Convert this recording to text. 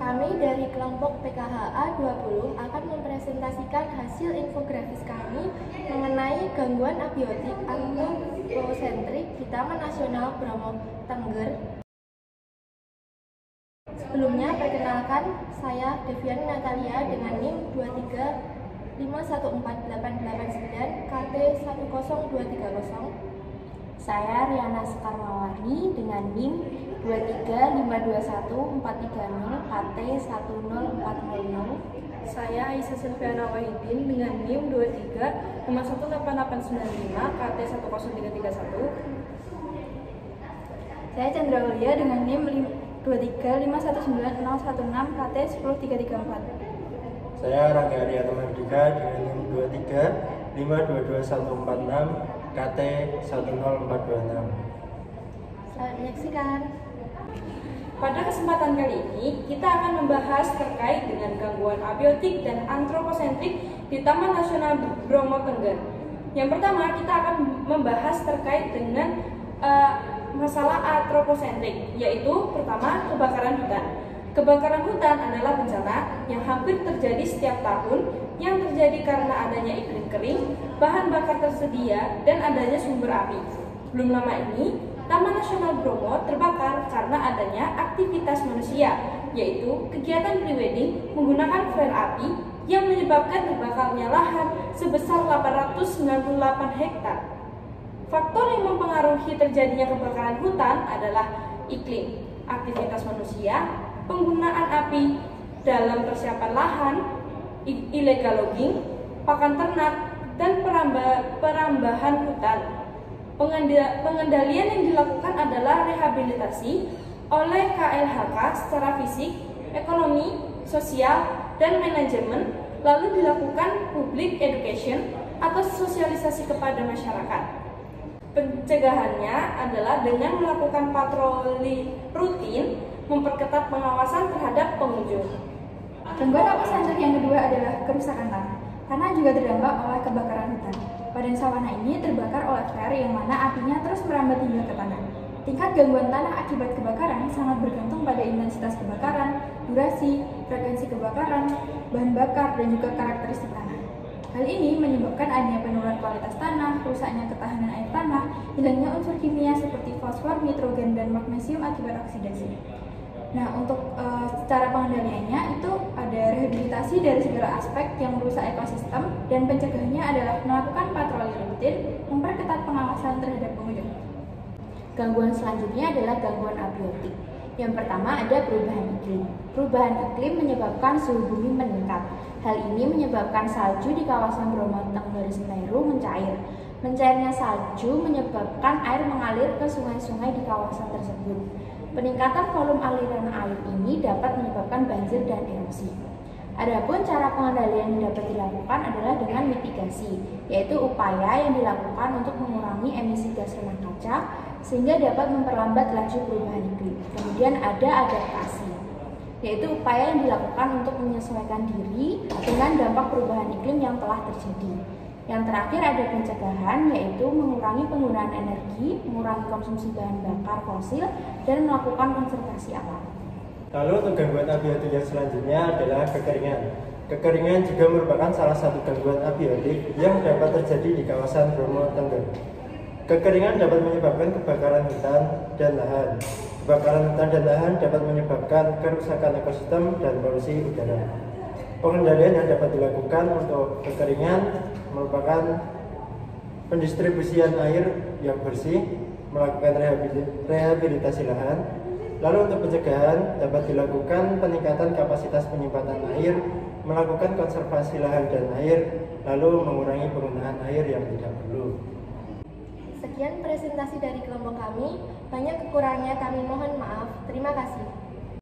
Kami dari kelompok PKHA 20 akan mempresentasikan hasil infografis kami mengenai gangguan abiotik antropocentrik di Taman Nasional Bromo Tengger. Sebelumnya, perkenalkan, saya Devian Natalia dengan NIM 235148889 KT 10230. Saya Riana Sekarmawarni dengan NIM 2352143 KT 10400. Saya Aisyah Silviana Wahidin dengan NIM 2351889 KT 10331. Saya Chandra Aulia dengan NIM 2351916 KT 10334. Saya Rangga Arya Mardika dengan NIM 235222146 KT 10426. Selamat menyaksikan. Pada kesempatan kali ini, kita akan membahas terkait dengan gangguan abiotik dan antropocentrik di Taman Nasional Bromo Tengger. Yang pertama, kita akan membahas terkait dengan masalah antropocentrik, yaitu pertama, kebakaran hutan. Kebakaran hutan adalah bencana yang hampir terjadi setiap tahun yang terjadi karena adanya iklim kering, bahan bakar tersedia, dan adanya sumber api. Belum lama ini, Taman Nasional Bromo terbakar karena adanya aktivitas manusia, yaitu kegiatan prewedding menggunakan flare api yang menyebabkan terbakarnya lahan sebesar 898 hektar. Faktor yang mempengaruhi terjadinya kebakaran hutan adalah iklim, aktivitas manusia, penggunaan api dalam persiapan lahan, illegal logging, pakan ternak, dan perambahan hutan. Pengendalian yang dilakukan adalah rehabilitasi oleh KLHK secara fisik, ekonomi, sosial, dan manajemen, lalu dilakukan public education atau sosialisasi kepada masyarakat. Pencegahannya adalah dengan melakukan patroli rutin, memperketat pengawasan terhadap pengunjung. Gangguan abiotik yang kedua adalah kerusakan tanah. Tanah juga terdampak oleh kebakaran hutan. Badan sawana ini terbakar oleh flare yang mana apinya terus merambat hingga ke tanah. Tingkat gangguan tanah akibat kebakaran sangat bergantung pada intensitas kebakaran, durasi, frekuensi kebakaran, bahan bakar, dan juga karakteristik tanah. Hal ini menyebabkan adanya penurunan kualitas tanah, rusaknya ketahanan air tanah, hilangnya unsur kimia seperti fosfor, nitrogen, dan magnesium akibat oksidasi. Nah, untuk cara pengendaliannya itu ada rehabilitasi dari segala aspek yang merusak ekosistem, dan pencegahannya adalah melakukan patroli rutin, memperketat pengawasan terhadap pengunjung. Gangguan selanjutnya adalah gangguan abiotik. Yang pertama ada perubahan iklim. Perubahan iklim menyebabkan suhu bumi meningkat. Hal ini menyebabkan salju di kawasan Bromo Tengger Semeru mencair. Mencairnya salju menyebabkan air mengalir ke sungai-sungai di kawasan tersebut. Peningkatan volume aliran air ini dapat menyebabkan banjir dan erosi. Adapun cara pengendalian yang dapat dilakukan adalah dengan mitigasi, yaitu upaya yang dilakukan untuk mengurangi emisi gas rumah kaca sehingga dapat memperlambat laju perubahan iklim. Kemudian ada adaptasi, yaitu upaya yang dilakukan untuk menyesuaikan diri dengan dampak perubahan iklim yang telah terjadi. Yang terakhir ada pencegahan, yaitu mengurangi penggunaan energi, mengurangi konsumsi bahan bakar fosil, dan melakukan konservasi alam. Lalu untuk gangguan abiotik yang selanjutnya adalah kekeringan. Kekeringan juga merupakan salah satu gangguan abiotik yang dapat terjadi di kawasan Bromo Tengger. Kekeringan dapat menyebabkan kebakaran hutan dan lahan. Kebakaran hutan dan lahan dapat menyebabkan kerusakan ekosistem dan polusi udara. Pengendalian yang dapat dilakukan untuk kekeringan merupakan pendistribusian air yang bersih, melakukan rehabilitasi lahan. Lalu untuk pencegahan dapat dilakukan peningkatan kapasitas penyimpanan air, melakukan konservasi lahan dan air, lalu mengurangi penggunaan air yang tidak perlu. Sekian presentasi dari kelompok kami. Banyak kekurangannya kami mohon maaf. Terima kasih.